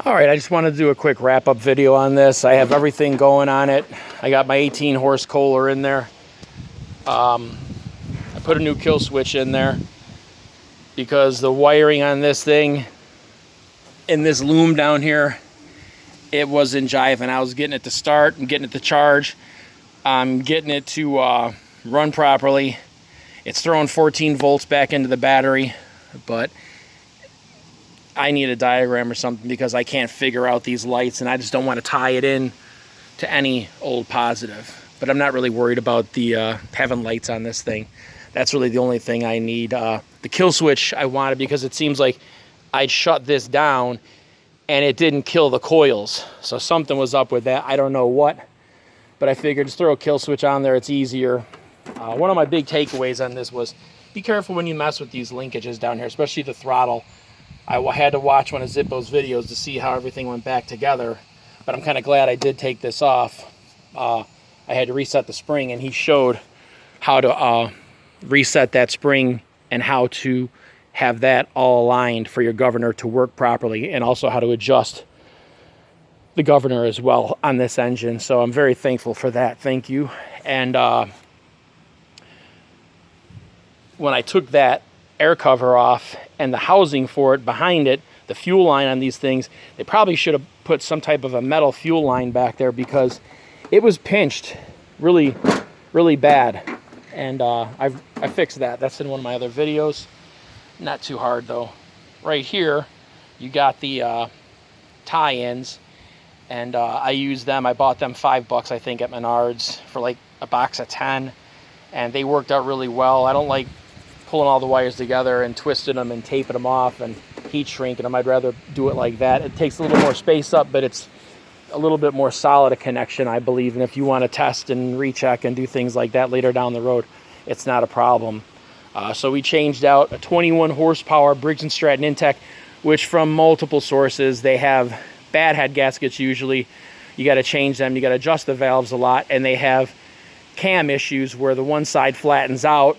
All right, I just wanted to do a quick wrap-up video on this. I have everything going on it. I got my 18-horse Kohler in there. I put a new kill switch in there because the wiring on this thing in this loom down here, it wasn't jiving. I was getting it to start and getting it to charge. I'm getting it to run properly. It's throwing 14 volts back into the battery, but I need a diagram or something because I can't figure out these lights, and I just don't want to tie it in to any old positive. But I'm not really worried about the having lights on this thing. That's really the only thing I need. The kill switch I wanted because it seems like I'd shut this down and it didn't kill the coils. So something was up with that. I don't know what, but I figured just throw a kill switch on there. It's easier. One of my big takeaways on this was be careful when you mess with these linkages down here, especially the throttle. I had to watch one of Zippo's videos to see how everything went back together, but I'm kind of glad I did take this off. I had to reset the spring, and he showed how to reset that spring and how to have that all aligned for your governor to work properly, and also how to adjust the governor as well on this engine. So I'm very thankful for that. Thank you. And when I took that air cover off and the housing for it behind it, the fuel line on these things, they probably should have put some type of a metal fuel line back there because it was pinched really, really bad. And I fixed that. That's in one of my other videos. Not too hard though. Right here, you got the tie-ins, and I used them. I bought them $5, I think, at Menards for like a box of 10, and they worked out really well. I don't like pulling all the wires together and twisting them and taping them off and heat shrinking them. I'd rather do it like that. It takes a little more space up, but it's a little bit more solid a connection, I believe. And if you want to test and recheck and do things like that later down the road, it's not a problem. So we changed out a 21 horsepower Briggs & Stratton Intek, which from multiple sources, they have bad head gaskets usually. You got to change them. You got to adjust the valves a lot. And they have cam issues where the one side flattens out.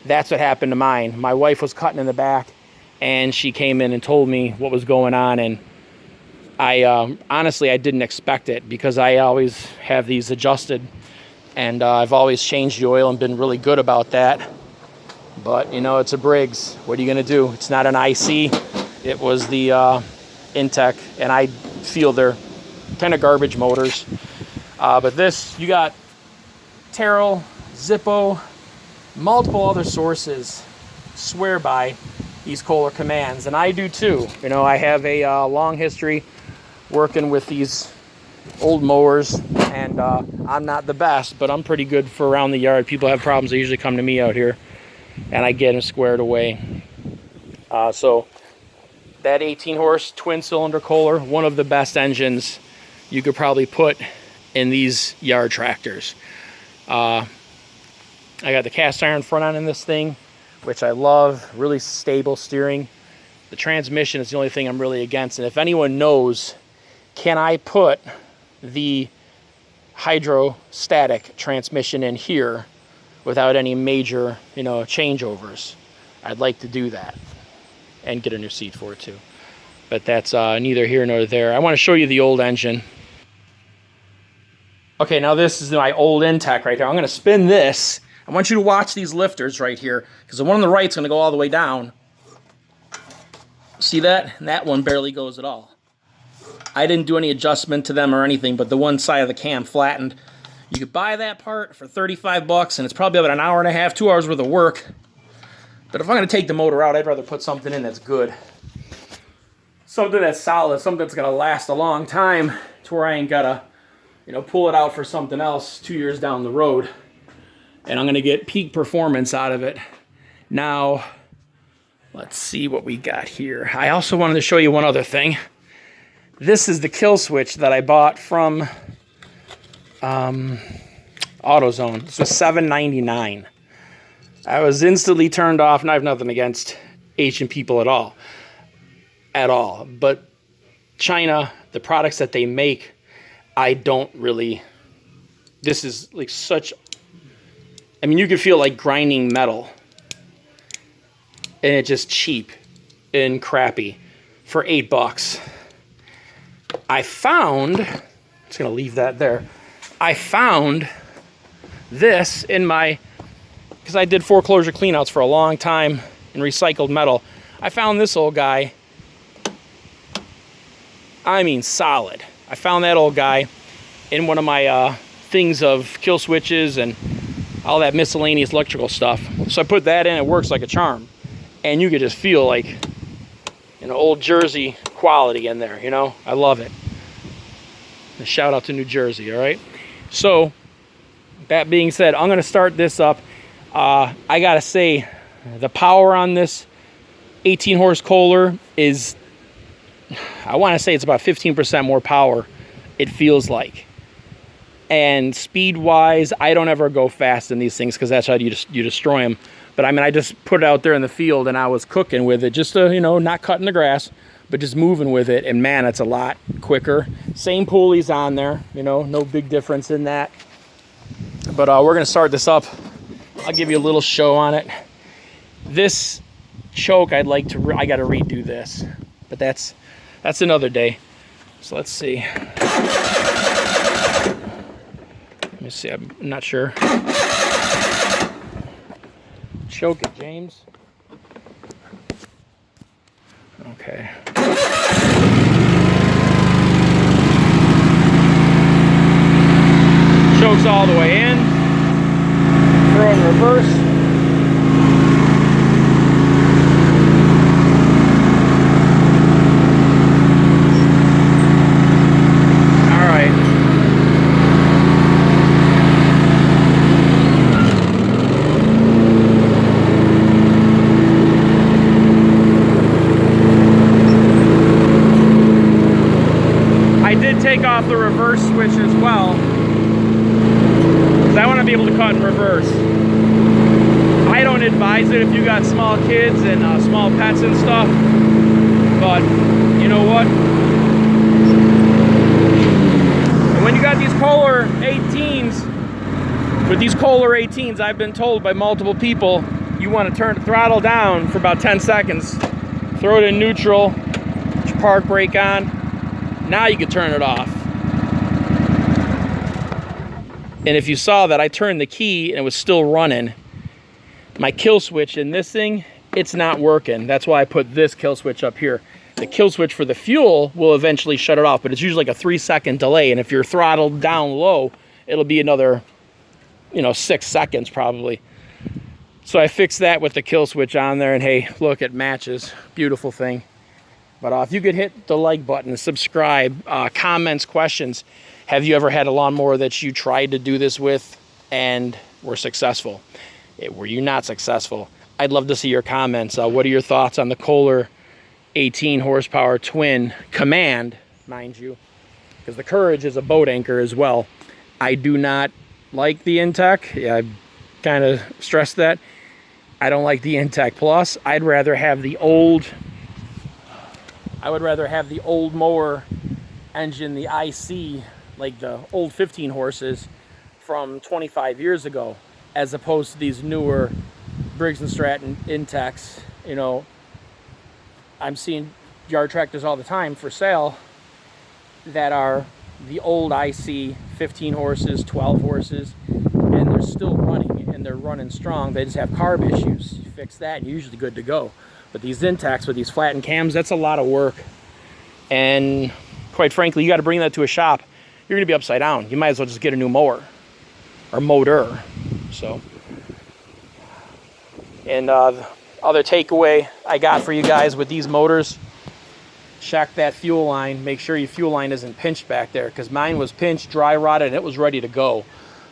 That's what happened to mine. My wife was cutting in the back, and she came in and told me what was going on, and I honestly, I didn't expect it because I always have these adjusted, and I've always changed the oil and been really good about that. But, you know, it's a Briggs. What are you going to do? It's not an IC. It was the Intek, and I feel they're kind of garbage motors. But this, you got Terrell, Zippo, multiple other sources swear by these Kohler commands, and I do too. You know, I have a long history working with these old mowers, and I'm not the best, but I'm pretty good for around the yard. People have problems, they usually come to me out here, and I get them squared away. So that 18-horse twin-cylinder Kohler, one of the best engines you could probably put in these yard tractors. I got the cast iron front end in this thing, which I love. Really stable steering. The transmission is the only thing I'm really against. And if anyone knows, can I put the hydrostatic transmission in here without any major, you know, changeovers? I'd like to do that and get a new seat for it too. But that's neither here nor there. I want to show you the old engine. Okay, now this is my old Intek right here. I'm going to spin this. I want you to watch these lifters right here, because the one on the right is going to go all the way down. See that? And that one barely goes at all. I didn't do any adjustment to them or anything, but the one side of the cam flattened. You could buy that part for $35, and it's probably about an hour and a half, 2 hours worth of work. But if I'm going to take the motor out, I'd rather put something in that's good. Something that's solid, something that's going to last a long time, to where I ain't got to, you know, pull it out for something else 2 years down the road. And I'm going to get peak performance out of it. Now, let's see what we got here. I also wanted to show you one other thing. This is the kill switch that I bought from AutoZone. This was $7.99. I was instantly turned off, and I have nothing against Asian people at all. But China, the products that they make, I don't really... This is like such... I mean, you could feel like grinding metal, and it's just cheap and crappy for $8. I found, I'm just gonna leave that there. I found this in my, because I did foreclosure cleanouts for a long time in recycled metal. I found this old guy, I mean solid. I found that old guy in one of my things of kill switches and all that miscellaneous electrical stuff. So I put that in, it works like a charm. And you could just feel like an old Jersey quality in there, you know? I love it. A shout out to New Jersey, all right? So, that being said, I'm gonna start this up. I gotta say, the power on this 18 horse Kohler is, I wanna say it's about 15% more power, it feels like. And speed-wise, I don't ever go fast in these things because that's how you destroy them. But I mean, I just put it out there in the field and I was cooking with it, just to, you know, not cutting the grass, but just moving with it. And man, it's a lot quicker. Same pulleys on there, you know, no big difference in that. But we're gonna start this up. I'll give you a little show on it. This choke, I gotta redo this, but that's another day. So let's see. Let me see, I'm not sure. Choke it, James. Okay. Choke's all the way in. Throw in reverse. Take off the reverse switch as well, because I want to be able to cut in reverse. I don't advise it if you got small kids and small pets and stuff, but you know what? And when you got these Kohler 18s, with these Kohler 18s, I've been told by multiple people, you want to turn the throttle down for about 10 seconds, throw it in neutral, put your park brake on. Now you can turn it off. And if you saw that, I turned the key and it was still running. My kill switch in this thing, it's not working. That's why I put this kill switch up here. The kill switch for the fuel will eventually shut it off, but it's usually like a 3-second delay. And if you're throttled down low, it'll be another, you know, 6 seconds probably. So I fixed that with the kill switch on there, and hey, look, it matches. Beautiful thing. But if you could hit the like button, subscribe, comments, questions. Have you ever had a lawnmower that you tried to do this with and were successful? Were you not successful? I'd love to see your comments. What are your thoughts on the Kohler 18 horsepower twin Command, mind you? Because the Courage is a boat anchor as well. I do not like the Intek. Yeah, I kind of stressed that. I don't like the Intek Plus. I'd rather have the old mower engine, the IC, like the old 15 horses from 25 years ago, as opposed to these newer Briggs & Stratton Inteks. You know, I'm seeing yard tractors all the time for sale that are the old IC 15 horses, 12 horses, and they're still running, and they're running strong. They just have carb issues. You fix that, and you're usually good to go. But these Inteks with these flattened cams, that's a lot of work. And quite frankly, you got to bring that to a shop. You're going to be upside down. You might as well just get a new mower or motor. So, and the other takeaway I got for you guys with these motors, check that fuel line. Make sure your fuel line isn't pinched back there, because mine was pinched, dry rotted, and it was ready to go.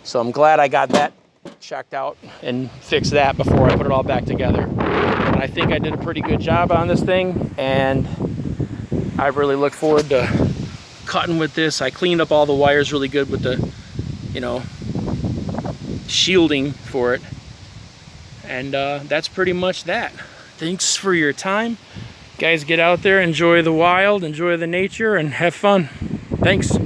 So I'm glad I got that checked out and fixed that before I put it all back together. And I think I did a pretty good job on this thing, and I really look forward to cutting with this. I cleaned up all the wires really good with the, you know, shielding for it. And that's pretty much that. Thanks for your time. Guys, get out there, enjoy the wild, enjoy the nature, and have fun. Thanks.